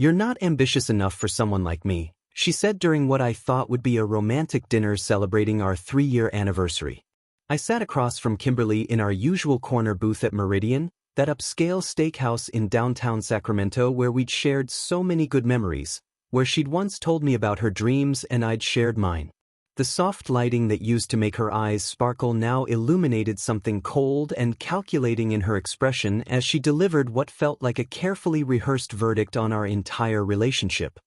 "You're not ambitious enough for someone like me," she said during what I thought would be a romantic dinner celebrating our 3-year anniversary. I sat across from Kimberly in our usual corner booth at Meridian, that upscale steakhouse in downtown Sacramento where we'd shared so many good memories, where she'd once told me about her dreams and I'd shared mine. The soft lighting that used to make her eyes sparkle now illuminated something cold and calculating in her expression as she delivered what felt like a carefully rehearsed verdict on our entire relationship.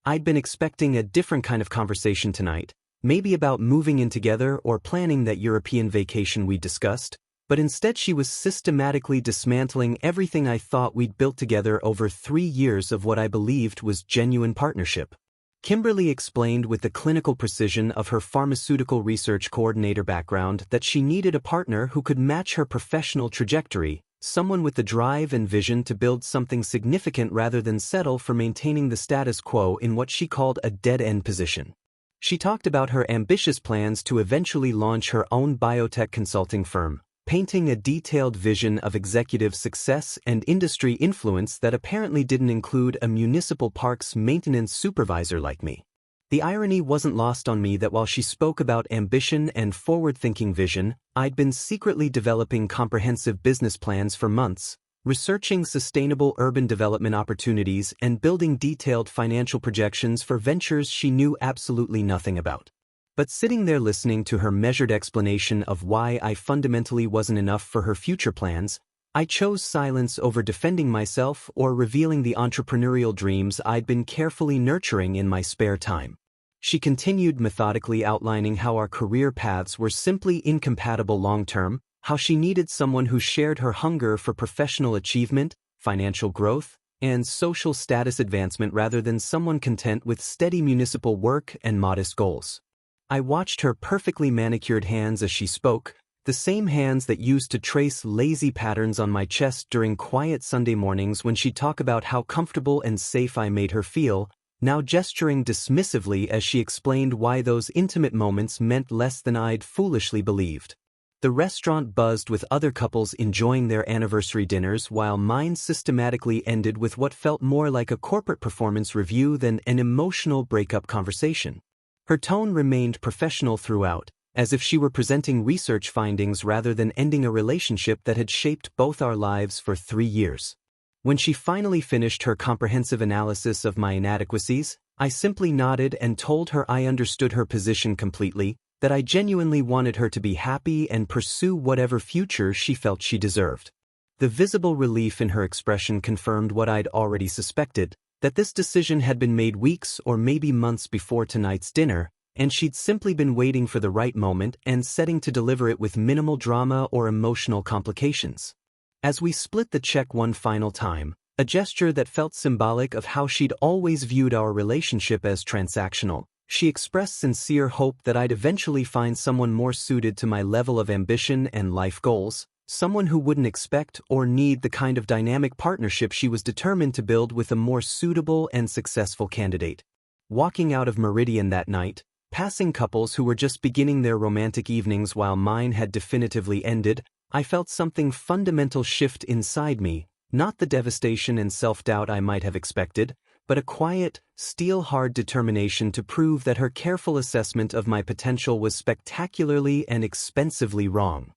I'd been expecting a different kind of conversation tonight, maybe about moving in together or planning that European vacation we discussed, but instead she was systematically dismantling everything I thought we'd built together over 3 years of what I believed was genuine partnership. Kimberly explained with the clinical precision of her pharmaceutical research coordinator background that she needed a partner who could match her professional trajectory, someone with the drive and vision to build something significant rather than settle for maintaining the status quo in what she called a dead-end position. She talked about her ambitious plans to eventually launch her own biotech consulting firm, painting a detailed vision of executive success and industry influence that apparently didn't include a municipal parks maintenance supervisor like me. The irony wasn't lost on me that while she spoke about ambition and forward-thinking vision, I'd been secretly developing comprehensive business plans for months, researching sustainable urban development opportunities and building detailed financial projections for ventures she knew absolutely nothing about. But sitting there listening to her measured explanation of why I fundamentally wasn't enough for her future plans, I chose silence over defending myself or revealing the entrepreneurial dreams I'd been carefully nurturing in my spare time. She continued methodically outlining how our career paths were simply incompatible long-term, how she needed someone who shared her hunger for professional achievement, financial growth, and social status advancement rather than someone content with steady municipal work and modest goals. I watched her perfectly manicured hands as she spoke, the same hands that used to trace lazy patterns on my chest during quiet Sunday mornings when she'd talk about how comfortable and safe I made her feel, now gesturing dismissively as she explained why those intimate moments meant less than I'd foolishly believed. The restaurant buzzed with other couples enjoying their anniversary dinners while mine systematically ended with what felt more like a corporate performance review than an emotional breakup conversation. Her tone remained professional throughout, as if she were presenting research findings rather than ending a relationship that had shaped both our lives for 3 years. When she finally finished her comprehensive analysis of my inadequacies, I simply nodded and told her I understood her position completely, that I genuinely wanted her to be happy and pursue whatever future she felt she deserved. The visible relief in her expression confirmed what I'd already suspected, that this decision had been made weeks or maybe months before tonight's dinner, and she'd simply been waiting for the right moment and setting to deliver it with minimal drama or emotional complications. As we split the check one final time, a gesture that felt symbolic of how she'd always viewed our relationship as transactional, she expressed sincere hope that I'd eventually find someone more suited to my level of ambition and life goals, someone who wouldn't expect or need the kind of dynamic partnership she was determined to build with a more suitable and successful candidate. Walking out of Meridian that night, passing couples who were just beginning their romantic evenings while mine had definitively ended, I felt something fundamental shift inside me, not the devastation and self-doubt I might have expected, but a quiet, steel-hard determination to prove that her careful assessment of my potential was spectacularly and expensively wrong.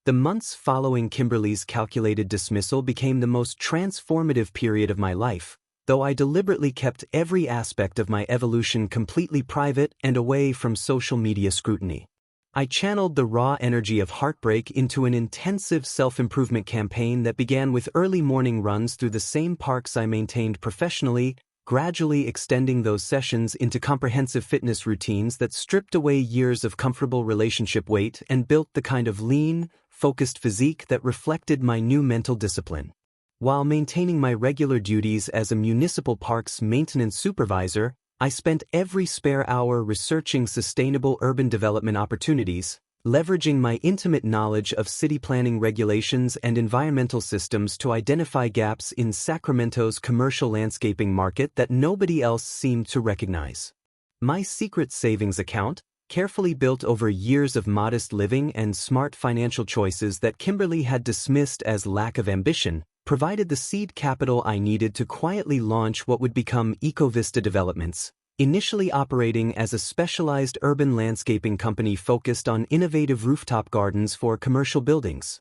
The months following Kimberly's calculated dismissal became the most transformative period of my life, though I deliberately kept every aspect of my evolution completely private and away from social media scrutiny. I channeled the raw energy of heartbreak into an intensive self-improvement campaign that began with early morning runs through the same parks I maintained professionally, gradually extending those sessions into comprehensive fitness routines that stripped away years of comfortable relationship weight and built the kind of lean, focused physique that reflected my new mental discipline. While maintaining my regular duties as a municipal parks maintenance supervisor, I spent every spare hour researching sustainable urban development opportunities, leveraging my intimate knowledge of city planning regulations and environmental systems to identify gaps in Sacramento's commercial landscaping market that nobody else seemed to recognize. My secret savings account, carefully built over years of modest living and smart financial choices that Kimberly had dismissed as lack of ambition, provided the seed capital I needed to quietly launch what would become Ecovista Developments, initially operating as a specialized urban landscaping company focused on innovative rooftop gardens for commercial buildings.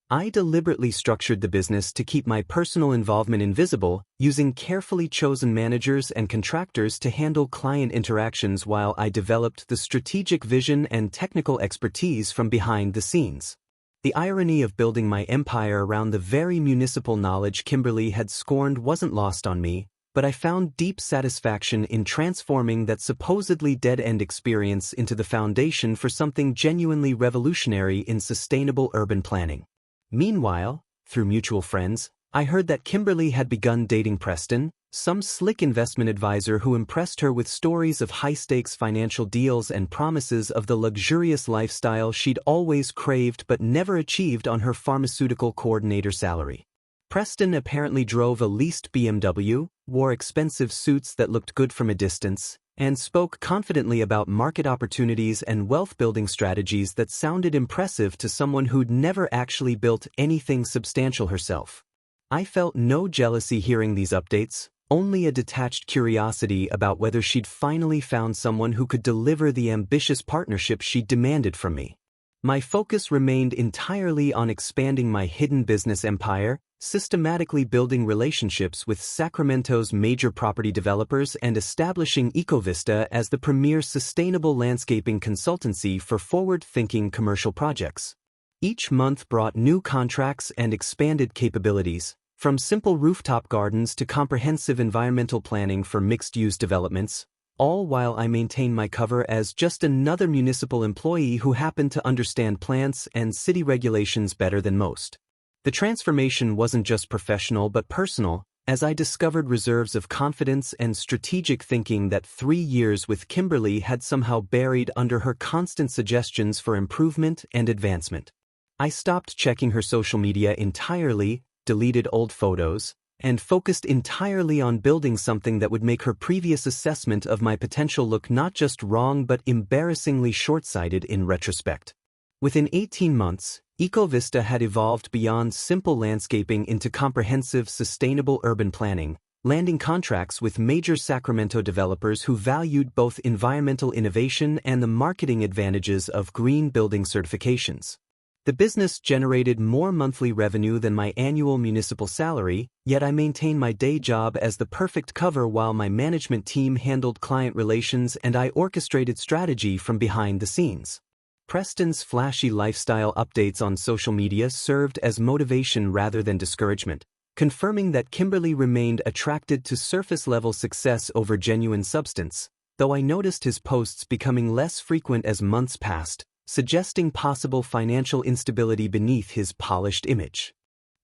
I deliberately structured the business to keep my personal involvement invisible, using carefully chosen managers and contractors to handle client interactions while I developed the strategic vision and technical expertise from behind the scenes. The irony of building my empire around the very municipal knowledge Kimberly had scorned wasn't lost on me, but I found deep satisfaction in transforming that supposedly dead-end experience into the foundation for something genuinely revolutionary in sustainable urban planning. Meanwhile, through mutual friends, I heard that Kimberly had begun dating Preston, some slick investment advisor who impressed her with stories of high-stakes financial deals and promises of the luxurious lifestyle she'd always craved but never achieved on her pharmaceutical coordinator salary. Preston apparently drove a leased BMW, wore expensive suits that looked good from a distance, and spoke confidently about market opportunities and wealth-building strategies that sounded impressive to someone who'd never actually built anything substantial herself. I felt no jealousy hearing these updates, only a detached curiosity about whether she'd finally found someone who could deliver the ambitious partnership she demanded from me. My focus remained entirely on expanding my hidden business empire, systematically building relationships with Sacramento's major property developers and establishing Ecovista as the premier sustainable landscaping consultancy for forward-thinking commercial projects. Each month brought new contracts and expanded capabilities, from simple rooftop gardens to comprehensive environmental planning for mixed-use developments, all while I maintained my cover as just another municipal employee who happened to understand plants and city regulations better than most. The transformation wasn't just professional but personal, as I discovered reserves of confidence and strategic thinking that 3 years with Kimberly had somehow buried under her constant suggestions for improvement and advancement. I stopped checking her social media entirely, deleted old photos, and focused entirely on building something that would make her previous assessment of my potential look not just wrong but embarrassingly short-sighted in retrospect. Within 18 months, Ecovista had evolved beyond simple landscaping into comprehensive, sustainable urban planning, landing contracts with major Sacramento developers who valued both environmental innovation and the marketing advantages of green building certifications. The business generated more monthly revenue than my annual municipal salary, yet I maintained my day job as the perfect cover while my management team handled client relations and I orchestrated strategy from behind the scenes. Preston's flashy lifestyle updates on social media served as motivation rather than discouragement, confirming that Kimberly remained attracted to surface-level success over genuine substance, though I noticed his posts becoming less frequent as months passed, suggesting possible financial instability beneath his polished image.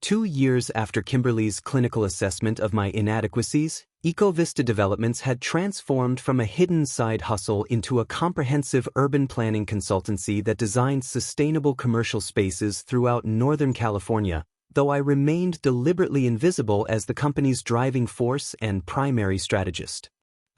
2 years after Kimberly's clinical assessment of my inadequacies, Ecovista Developments had transformed from a hidden side hustle into a comprehensive urban planning consultancy that designed sustainable commercial spaces throughout Northern California, though I remained deliberately invisible as the company's driving force and primary strategist.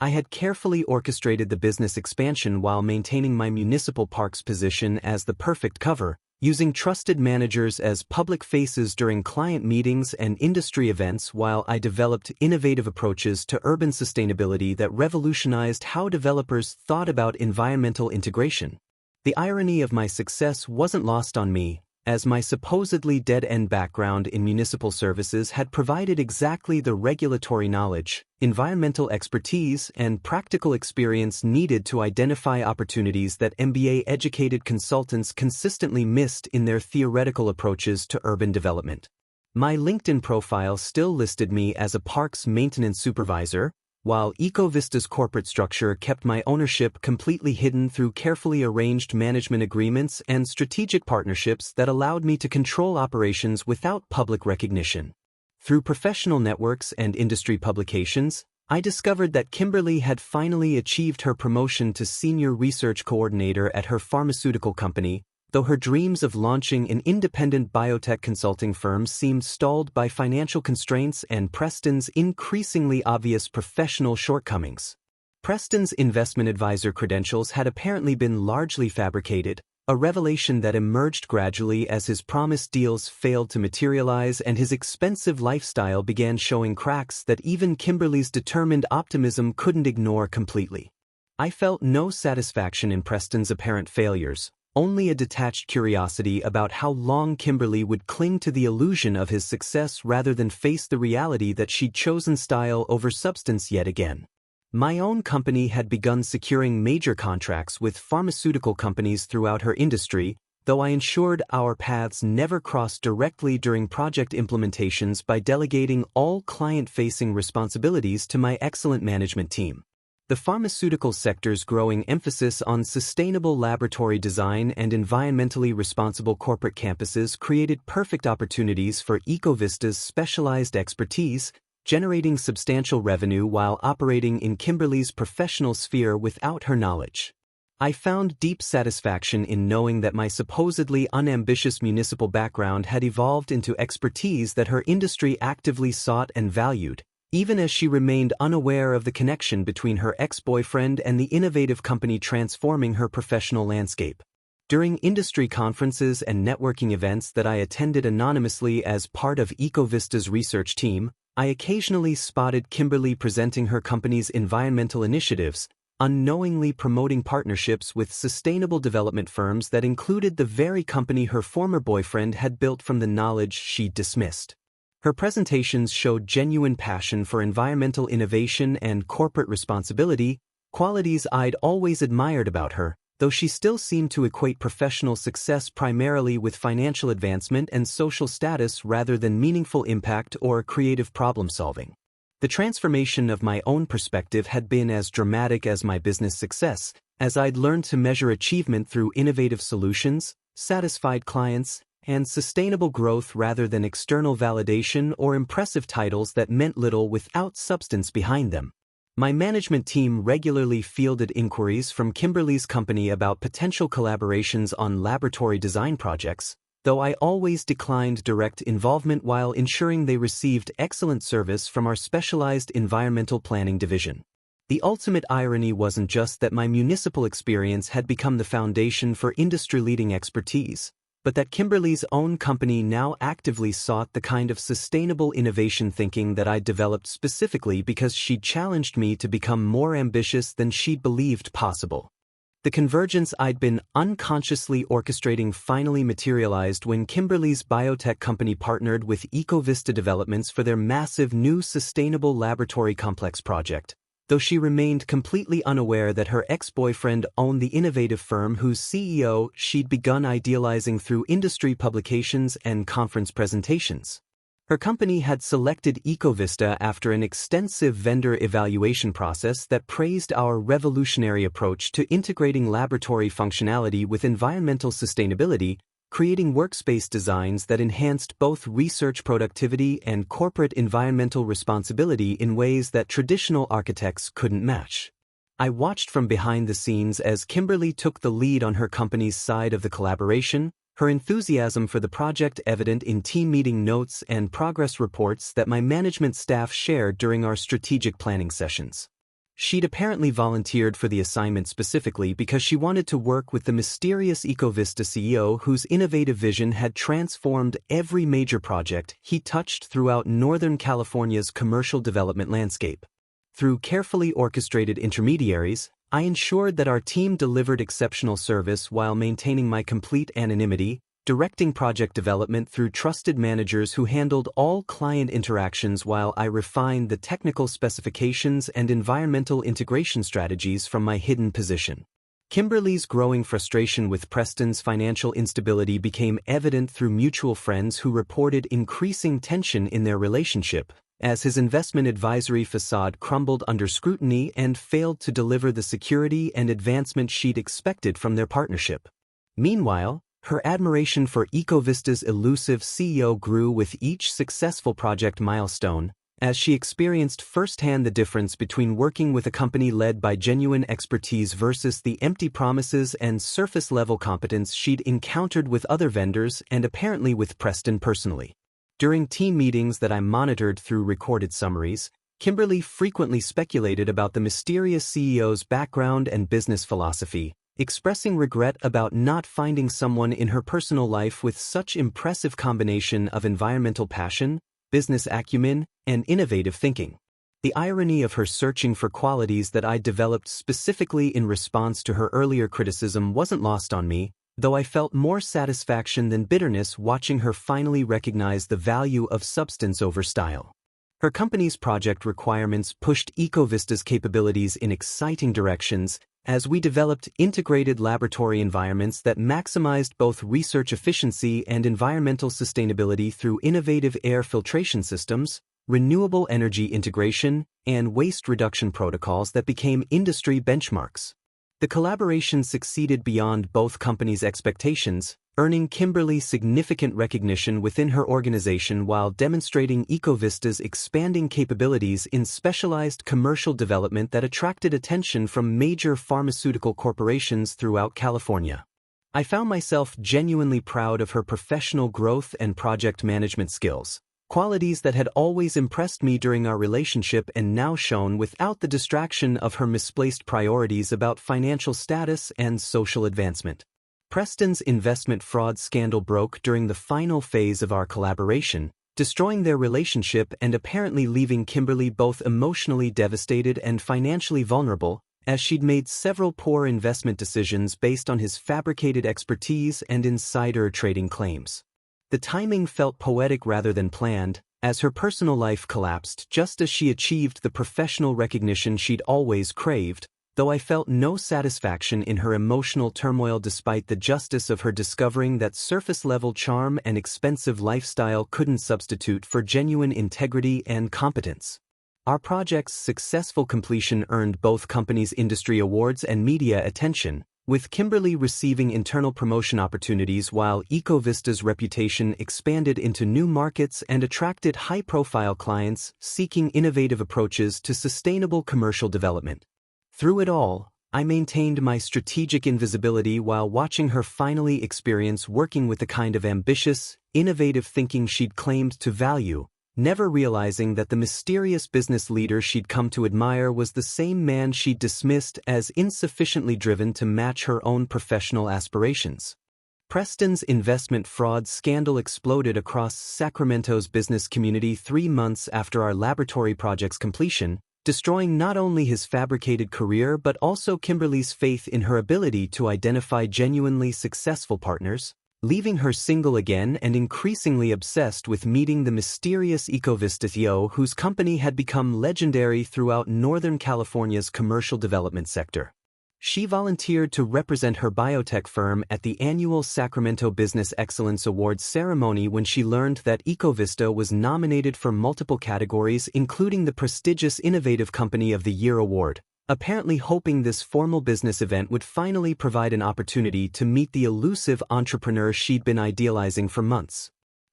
I had carefully orchestrated the business expansion while maintaining my municipal parks position as the perfect cover, using trusted managers as public faces during client meetings and industry events while I developed innovative approaches to urban sustainability that revolutionized how developers thought about environmental integration. The irony of my success wasn't lost on me, as my supposedly dead-end background in municipal services had provided exactly the regulatory knowledge, environmental expertise, and practical experience needed to identify opportunities that MBA-educated consultants consistently missed in their theoretical approaches to urban development. My LinkedIn profile still listed me as a parks maintenance supervisor, while Ecovista's corporate structure kept my ownership completely hidden through carefully arranged management agreements and strategic partnerships that allowed me to control operations without public recognition. Through professional networks and industry publications, I discovered that Kimberly had finally achieved her promotion to senior research coordinator at her pharmaceutical company, though her dreams of launching an independent biotech consulting firm seemed stalled by financial constraints and Preston's increasingly obvious professional shortcomings. Preston's investment advisor credentials had apparently been largely fabricated, a revelation that emerged gradually as his promised deals failed to materialize and his expensive lifestyle began showing cracks that even Kimberly's determined optimism couldn't ignore completely. I felt no satisfaction in Preston's apparent failures, only a detached curiosity about how long Kimberly would cling to the illusion of his success rather than face the reality that she'd chosen style over substance yet again. My own company had begun securing major contracts with pharmaceutical companies throughout her industry, though I ensured our paths never crossed directly during project implementations by delegating all client-facing responsibilities to my excellent management team. The pharmaceutical sector's growing emphasis on sustainable laboratory design and environmentally responsible corporate campuses created perfect opportunities for Ecovista's specialized expertise, generating substantial revenue while operating in Kimberly's professional sphere without her knowledge. I found deep satisfaction in knowing that my supposedly unambitious municipal background had evolved into expertise that her industry actively sought and valued, even as she remained unaware of the connection between her ex-boyfriend and the innovative company transforming her professional landscape. During industry conferences and networking events that I attended anonymously as part of Ecovista's research team, I occasionally spotted Kimberly presenting her company's environmental initiatives, unknowingly promoting partnerships with sustainable development firms that included the very company her former boyfriend had built from the knowledge she'd dismissed. Her presentations showed genuine passion for environmental innovation and corporate responsibility, qualities I'd always admired about her, though she still seemed to equate professional success primarily with financial advancement and social status rather than meaningful impact or creative problem-solving. The transformation of my own perspective had been as dramatic as my business success, as I'd learned to measure achievement through innovative solutions, satisfied clients, and sustainable growth rather than external validation or impressive titles that meant little without substance behind them. My management team regularly fielded inquiries from Kimberly's company about potential collaborations on laboratory design projects, though I always declined direct involvement while ensuring they received excellent service from our specialized environmental planning division. The ultimate irony wasn't just that my municipal experience had become the foundation for industry-leading expertise, but that Kimberly's own company now actively sought the kind of sustainable innovation thinking that I'd developed specifically because she'd challenged me to become more ambitious than she'd believed possible. The convergence I'd been unconsciously orchestrating finally materialized when Kimberly's biotech company partnered with Ecovista Developments for their massive new sustainable laboratory complex project, though she remained completely unaware that her ex-boyfriend owned the innovative firm whose CEO she'd begun idealizing through industry publications and conference presentations. Her company had selected Ecovista after an extensive vendor evaluation process that praised our revolutionary approach to integrating laboratory functionality with environmental sustainability, creating workspace designs that enhanced both research productivity and corporate environmental responsibility in ways that traditional architects couldn't match. I watched from behind the scenes as Kimberly took the lead on her company's side of the collaboration, her enthusiasm for the project evident in team meeting notes and progress reports that my management staff shared during our strategic planning sessions. She'd apparently volunteered for the assignment specifically because she wanted to work with the mysterious Ecovista CEO whose innovative vision had transformed every major project he touched throughout Northern California's commercial development landscape. Through carefully orchestrated intermediaries, I ensured that our team delivered exceptional service while maintaining my complete anonymity, directing project development through trusted managers who handled all client interactions while I refined the technical specifications and environmental integration strategies from my hidden position. Kimberly's growing frustration with Preston's financial instability became evident through mutual friends who reported increasing tension in their relationship, as his investment advisory facade crumbled under scrutiny and failed to deliver the security and advancement she'd expected from their partnership. Meanwhile, her admiration for Ecovista's elusive CEO grew with each successful project milestone, as she experienced firsthand the difference between working with a company led by genuine expertise versus the empty promises and surface-level competence she'd encountered with other vendors and apparently with Preston personally. During team meetings that I monitored through recorded summaries, Kimberly frequently speculated about the mysterious CEO's background and business philosophy, expressing regret about not finding someone in her personal life with such impressive combination of environmental passion, business acumen, and innovative thinking. The irony of her searching for qualities that I developed specifically in response to her earlier criticism wasn't lost on me, though I felt more satisfaction than bitterness watching her finally recognize the value of substance over style. Her company's project requirements pushed EcoVista's capabilities in exciting directions as we developed integrated laboratory environments that maximized both research efficiency and environmental sustainability through innovative air filtration systems, renewable energy integration, and waste reduction protocols that became industry benchmarks. The collaboration succeeded beyond both companies' expectations, earning Kimberly significant recognition within her organization while demonstrating EcoVista's expanding capabilities in specialized commercial development that attracted attention from major pharmaceutical corporations throughout California. I found myself genuinely proud of her professional growth and project management skills, qualities that had always impressed me during our relationship and now shone without the distraction of her misplaced priorities about financial status and social advancement. Preston's investment fraud scandal broke during the final phase of our collaboration, destroying their relationship and apparently leaving Kimberly both emotionally devastated and financially vulnerable, as she'd made several poor investment decisions based on his fabricated expertise and insider trading claims. The timing felt poetic rather than planned, as her personal life collapsed just as she achieved the professional recognition she'd always craved, though I felt no satisfaction in her emotional turmoil despite the justice of her discovering that surface-level charm and expensive lifestyle couldn't substitute for genuine integrity and competence. Our project's successful completion earned both companies' industry awards and media attention, with Kimberly receiving internal promotion opportunities while EcoVista's reputation expanded into new markets and attracted high-profile clients seeking innovative approaches to sustainable commercial development. Through it all, I maintained my strategic invisibility while watching her finally experience working with the kind of ambitious, innovative thinking she'd claimed to value, never realizing that the mysterious business leader she'd come to admire was the same man she'd dismissed as insufficiently driven to match her own professional aspirations. Preston's investment fraud scandal exploded across Sacramento's business community 3 months after our laboratory project's completion, destroying not only his fabricated career but also Kimberly's faith in her ability to identify genuinely successful partners, leaving her single again and increasingly obsessed with meeting the mysterious EcoVista CEO whose company had become legendary throughout Northern California's commercial development sector. She volunteered to represent her biotech firm at the annual Sacramento Business Excellence Awards ceremony when she learned that EcoVista was nominated for multiple categories including the prestigious Innovative Company of the Year award, apparently hoping this formal business event would finally provide an opportunity to meet the elusive entrepreneur she'd been idealizing for months.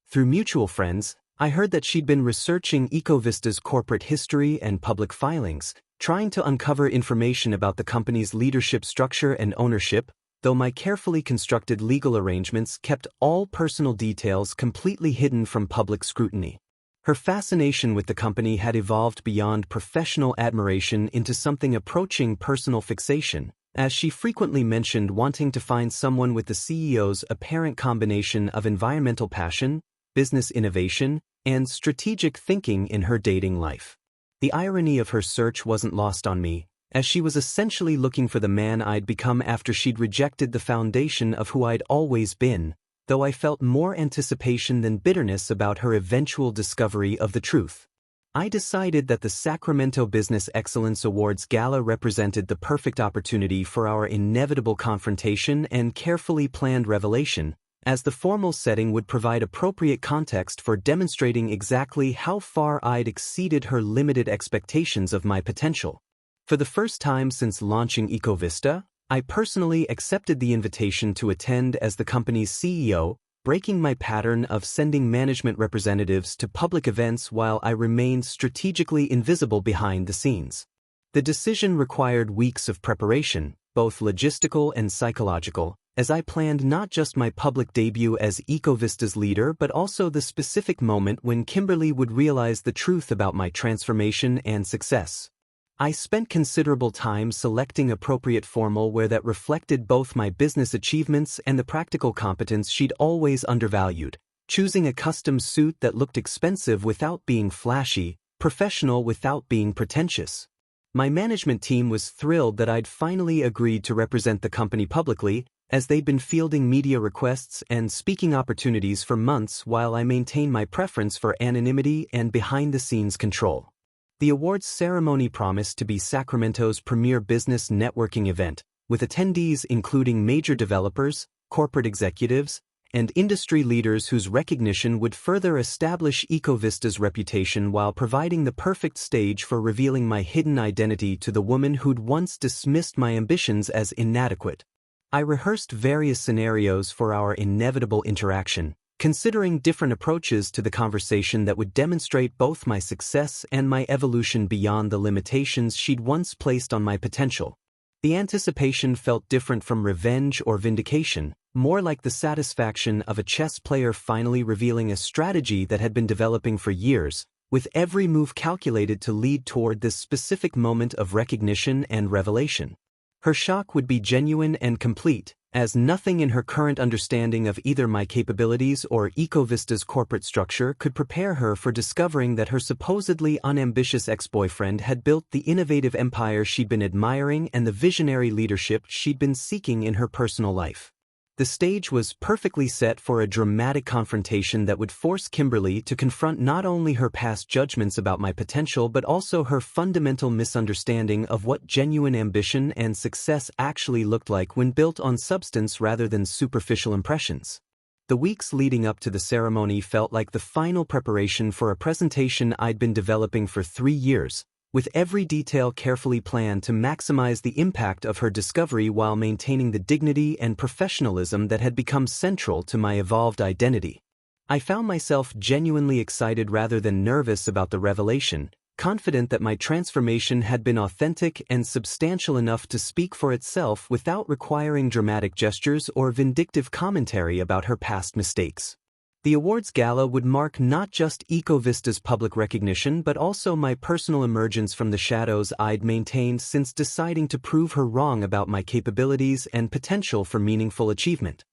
Through mutual friends, I heard that she'd been researching EcoVista's corporate history and public filings, trying to uncover information about the company's leadership structure and ownership, though my carefully constructed legal arrangements kept all personal details completely hidden from public scrutiny. Her fascination with the company had evolved beyond professional admiration into something approaching personal fixation, as she frequently mentioned wanting to find someone with the CEO's apparent combination of environmental passion, business innovation, and strategic thinking in her dating life. The irony of her search wasn't lost on me, as she was essentially looking for the man I'd become after she'd rejected the foundation of who I'd always been, though I felt more anticipation than bitterness about her eventual discovery of the truth. I decided that the Sacramento Business Excellence Awards Gala represented the perfect opportunity for our inevitable confrontation and carefully planned revelation, as the formal setting would provide appropriate context for demonstrating exactly how far I'd exceeded her limited expectations of my potential. For the first time since launching EcoVista, I personally accepted the invitation to attend as the company's CEO, breaking my pattern of sending management representatives to public events while I remained strategically invisible behind the scenes. The decision required weeks of preparation, both logistical and psychological, as I planned not just my public debut as EcoVista's leader but also the specific moment when Kimberly would realize the truth about my transformation and success. I spent considerable time selecting appropriate formal wear that reflected both my business achievements and the practical competence she'd always undervalued, choosing a custom suit that looked expensive without being flashy, professional without being pretentious. My management team was thrilled that I'd finally agreed to represent the company publicly, as they'd been fielding media requests and speaking opportunities for months while I maintained my preference for anonymity and behind-the-scenes control. The awards ceremony promised to be Sacramento's premier business networking event, with attendees including major developers, corporate executives, and industry leaders whose recognition would further establish Ecovista's reputation while providing the perfect stage for revealing my hidden identity to the woman who'd once dismissed my ambitions as inadequate. I rehearsed various scenarios for our inevitable interaction, considering different approaches to the conversation that would demonstrate both my success and my evolution beyond the limitations she'd once placed on my potential. The anticipation felt different from revenge or vindication, more like the satisfaction of a chess player finally revealing a strategy that had been developing for years, with every move calculated to lead toward this specific moment of recognition and revelation. Her shock would be genuine and complete, as nothing in her current understanding of either my capabilities or Ecovista's corporate structure could prepare her for discovering that her supposedly unambitious ex-boyfriend had built the innovative empire she'd been admiring and the visionary leadership she'd been seeking in her personal life. The stage was perfectly set for a dramatic confrontation that would force Kimberly to confront not only her past judgments about my potential but also her fundamental misunderstanding of what genuine ambition and success actually looked like when built on substance rather than superficial impressions. The weeks leading up to the ceremony felt like the final preparation for a presentation I'd been developing for 3 years, with every detail carefully planned to maximize the impact of her discovery while maintaining the dignity and professionalism that had become central to my evolved identity. I found myself genuinely excited rather than nervous about the revelation, confident that my transformation had been authentic and substantial enough to speak for itself without requiring dramatic gestures or vindictive commentary about her past mistakes. The awards gala would mark not just Ecovista's public recognition but also my personal emergence from the shadows I'd maintained since deciding to prove her wrong about my capabilities and potential for meaningful achievement.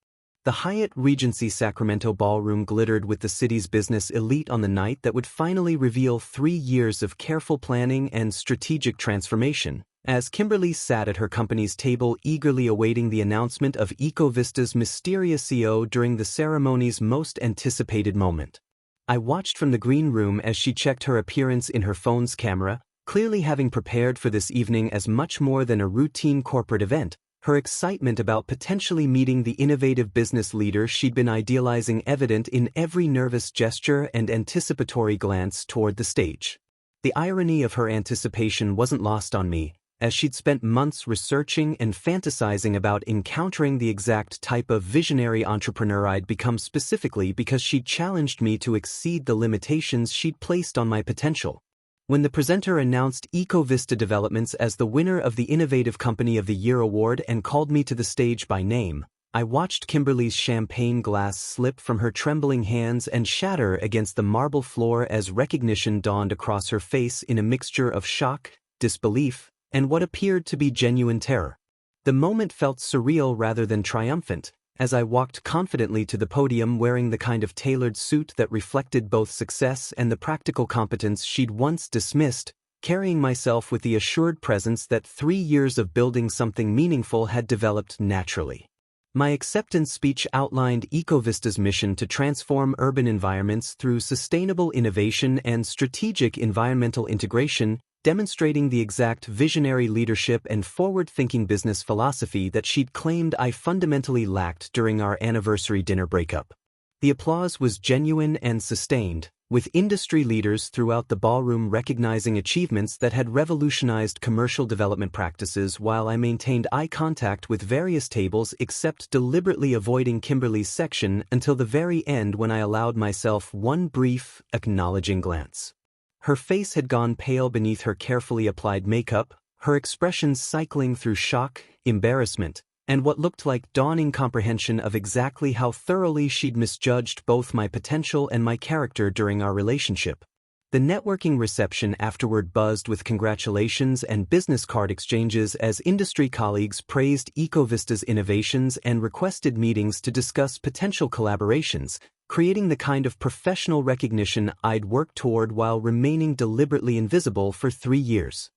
The Hyatt Regency Sacramento ballroom glittered with the city's business elite on the night that would finally reveal 3 years of careful planning and strategic transformation, as Kimberly sat at her company's table eagerly awaiting the announcement of Ecovista's mysterious CEO during the ceremony's most anticipated moment. I watched from the green room as she checked her appearance in her phone's camera, clearly having prepared for this evening as much more than a routine corporate event, her excitement about potentially meeting the innovative business leader she'd been idealizing evident in every nervous gesture and anticipatory glance toward the stage. The irony of her anticipation wasn't lost on me, as she'd spent months researching and fantasizing about encountering the exact type of visionary entrepreneur I'd become specifically because she'd challenged me to exceed the limitations she'd placed on my potential. When the presenter announced Ecovista Developments as the winner of the Innovative Company of the Year award and called me to the stage by name, I watched Kimberly's champagne glass slip from her trembling hands and shatter against the marble floor as recognition dawned across her face in a mixture of shock, disbelief, and what appeared to be genuine terror. The moment felt surreal rather than triumphant, as I walked confidently to the podium wearing the kind of tailored suit that reflected both success and the practical competence she'd once dismissed, carrying myself with the assured presence that 3 years of building something meaningful had developed naturally. My acceptance speech outlined Ecovista's mission to transform urban environments through sustainable innovation and strategic environmental integration, demonstrating the exact visionary leadership and forward-thinking business philosophy that she'd claimed I fundamentally lacked during our anniversary dinner breakup. The applause was genuine and sustained, with industry leaders throughout the ballroom recognizing achievements that had revolutionized commercial development practices while I maintained eye contact with various tables except deliberately avoiding Kimberly's section until the very end when I allowed myself one brief, acknowledging glance. Her face had gone pale beneath her carefully applied makeup, her expressions cycling through shock, embarrassment, and what looked like dawning comprehension of exactly how thoroughly she'd misjudged both my potential and my character during our relationship. The networking reception afterward buzzed with congratulations and business card exchanges as industry colleagues praised EcoVista's innovations and requested meetings to discuss potential collaborations, creating the kind of professional recognition I'd worked toward while remaining deliberately invisible for 3 years.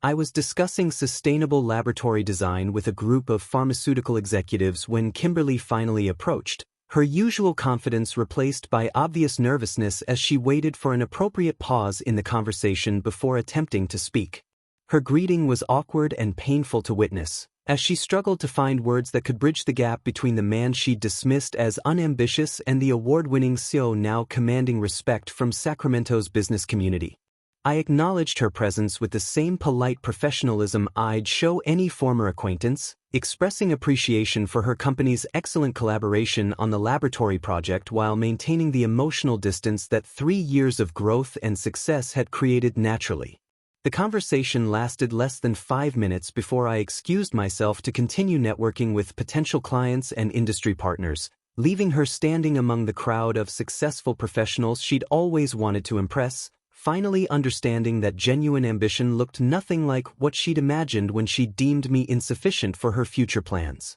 I was discussing sustainable laboratory design with a group of pharmaceutical executives when Kimberly finally approached, her usual confidence replaced by obvious nervousness as she waited for an appropriate pause in the conversation before attempting to speak. Her greeting was awkward and painful to witness, as she struggled to find words that could bridge the gap between the man she'd dismissed as unambitious and the award-winning CEO now commanding respect from Sacramento's business community. I acknowledged her presence with the same polite professionalism I'd show any former acquaintance, expressing appreciation for her company's excellent collaboration on the laboratory project while maintaining the emotional distance that 3 years of growth and success had created naturally. The conversation lasted less than 5 minutes before I excused myself to continue networking with potential clients and industry partners, leaving her standing among the crowd of successful professionals she'd always wanted to impress, finally understanding that genuine ambition looked nothing like what she'd imagined when she deemed me insufficient for her future plans.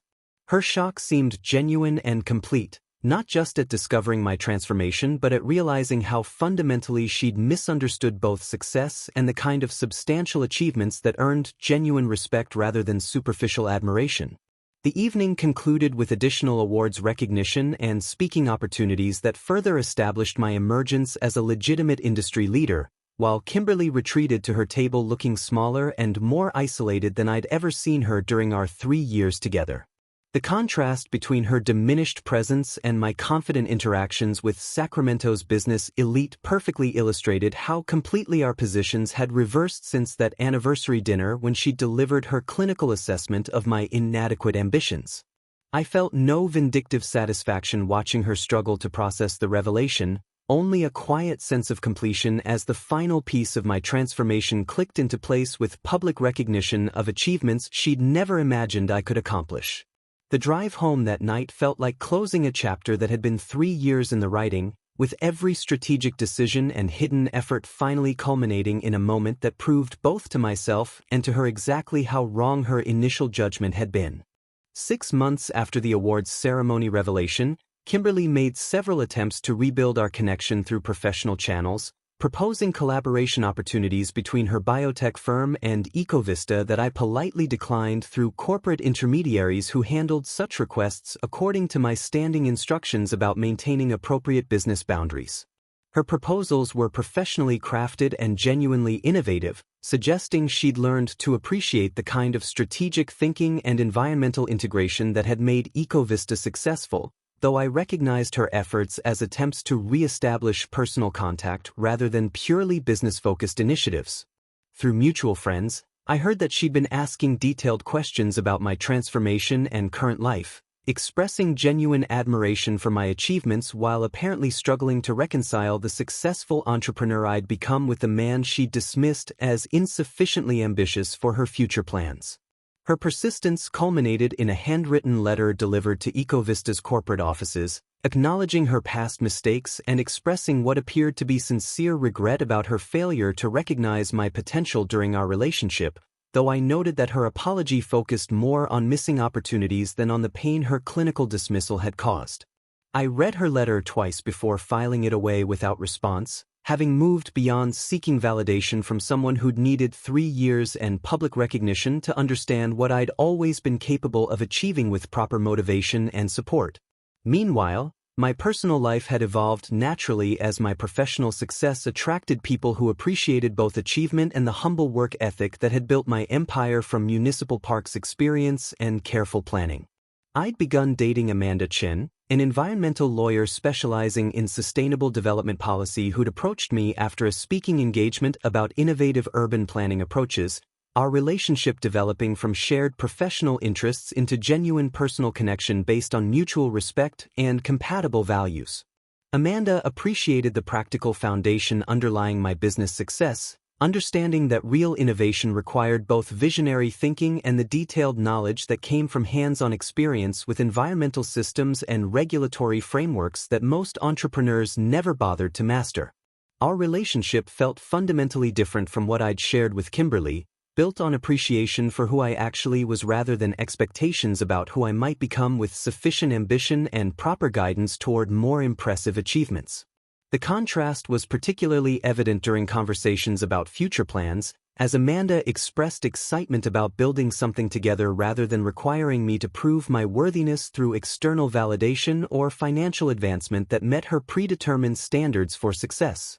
Her shock seemed genuine and complete, not just at discovering my transformation but at realizing how fundamentally she'd misunderstood both success and the kind of substantial achievements that earned genuine respect rather than superficial admiration. The evening concluded with additional awards recognition and speaking opportunities that further established my emergence as a legitimate industry leader, while Kimberly retreated to her table looking smaller and more isolated than I'd ever seen her during our 3 years together. The contrast between her diminished presence and my confident interactions with Sacramento's business elite perfectly illustrated how completely our positions had reversed since that anniversary dinner when she delivered her clinical assessment of my inadequate ambitions. I felt no vindictive satisfaction watching her struggle to process the revelation, only a quiet sense of completion as the final piece of my transformation clicked into place with public recognition of achievements she'd never imagined I could accomplish. The drive home that night felt like closing a chapter that had been 3 years in the writing, with every strategic decision and hidden effort finally culminating in a moment that proved both to myself and to her exactly how wrong her initial judgment had been. 6 months after the awards ceremony revelation, Kimberly made several attempts to rebuild our connection through professional channels, proposing collaboration opportunities between her biotech firm and EcoVista that I politely declined through corporate intermediaries who handled such requests according to my standing instructions about maintaining appropriate business boundaries. Her proposals were professionally crafted and genuinely innovative, suggesting she'd learned to appreciate the kind of strategic thinking and environmental integration that had made EcoVista successful, though I recognized her efforts as attempts to re-establish personal contact rather than purely business-focused initiatives. Through mutual friends, I heard that she'd been asking detailed questions about my transformation and current life, expressing genuine admiration for my achievements while apparently struggling to reconcile the successful entrepreneur I'd become with the man she'd dismissed as insufficiently ambitious for her future plans. Her persistence culminated in a handwritten letter delivered to EcoVista's corporate offices, acknowledging her past mistakes and expressing what appeared to be sincere regret about her failure to recognize my potential during our relationship, though I noted that her apology focused more on missing opportunities than on the pain her clinical dismissal had caused. I read her letter twice before filing it away without response, having moved beyond seeking validation from someone who'd needed 3 years and public recognition to understand what I'd always been capable of achieving with proper motivation and support. Meanwhile, my personal life had evolved naturally as my professional success attracted people who appreciated both achievement and the humble work ethic that had built my empire from municipal parks experience and careful planning. I'd begun dating Amanda Chin, an environmental lawyer specializing in sustainable development policy who'd approached me after a speaking engagement about innovative urban planning approaches, our relationship developing from shared professional interests into genuine personal connection based on mutual respect and compatible values. Amanda appreciated the practical foundation underlying my business success, understanding that real innovation required both visionary thinking and the detailed knowledge that came from hands-on experience with environmental systems and regulatory frameworks that most entrepreneurs never bothered to master. Our relationship felt fundamentally different from what I'd shared with Kimberly, built on appreciation for who I actually was rather than expectations about who I might become with sufficient ambition and proper guidance toward more impressive achievements. The contrast was particularly evident during conversations about future plans, as Amanda expressed excitement about building something together rather than requiring me to prove my worthiness through external validation or financial advancement that met her predetermined standards for success.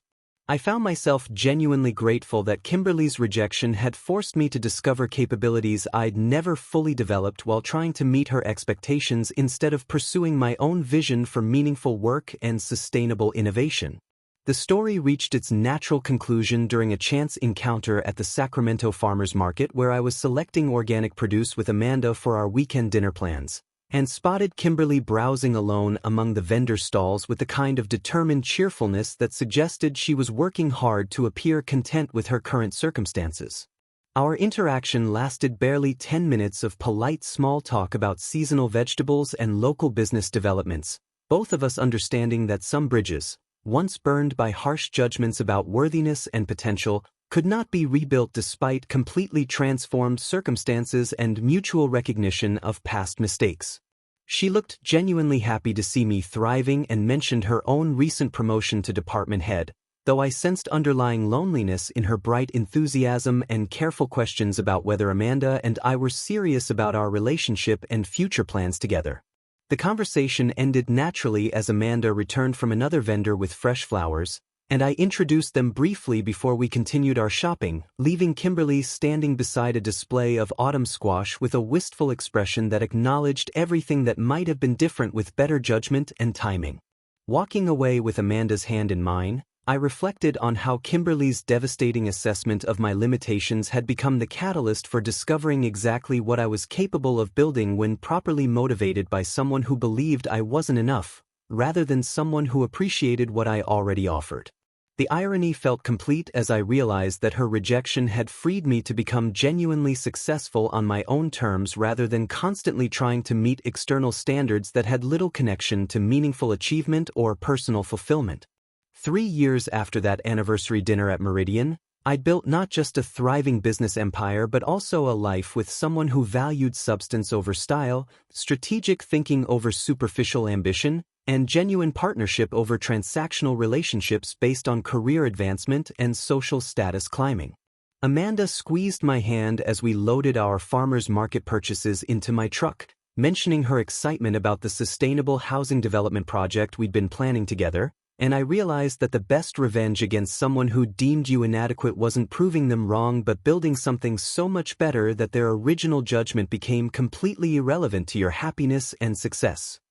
I found myself genuinely grateful that Kimberly's rejection had forced me to discover capabilities I'd never fully developed while trying to meet her expectations instead of pursuing my own vision for meaningful work and sustainable innovation. The story reached its natural conclusion during a chance encounter at the Sacramento Farmers Market where I was selecting organic produce with Amanda for our weekend dinner plans, and spotted Kimberly browsing alone among the vendor stalls with the kind of determined cheerfulness that suggested she was working hard to appear content with her current circumstances. Our interaction lasted barely 10 minutes of polite small talk about seasonal vegetables and local business developments, both of us understanding that some bridges, once burned by harsh judgments about worthiness and potential, could not be rebuilt despite completely transformed circumstances and mutual recognition of past mistakes. She looked genuinely happy to see me thriving and mentioned her own recent promotion to department head, though I sensed underlying loneliness in her bright enthusiasm and careful questions about whether Amanda and I were serious about our relationship and future plans together. The conversation ended naturally as Amanda returned from another vendor with fresh flowers, and I introduced them briefly before we continued our shopping, leaving Kimberly standing beside a display of autumn squash with a wistful expression that acknowledged everything that might have been different with better judgment and timing. Walking away with Amanda's hand in mine, I reflected on how Kimberly's devastating assessment of my limitations had become the catalyst for discovering exactly what I was capable of building when properly motivated by someone who believed I wasn't enough, rather than someone who appreciated what I already offered. The irony felt complete as I realized that her rejection had freed me to become genuinely successful on my own terms rather than constantly trying to meet external standards that had little connection to meaningful achievement or personal fulfillment. 3 years after that anniversary dinner at Meridian, I'd built not just a thriving business empire but also a life with someone who valued substance over style, strategic thinking over superficial ambition, and genuine partnership over transactional relationships based on career advancement and social status climbing. Amanda squeezed my hand as we loaded our farmers market purchases into my truck, mentioning her excitement about the sustainable housing development project we'd been planning together, and I realized that the best revenge against someone who deemed you inadequate wasn't proving them wrong but building something so much better that their original judgment became completely irrelevant to your happiness and success.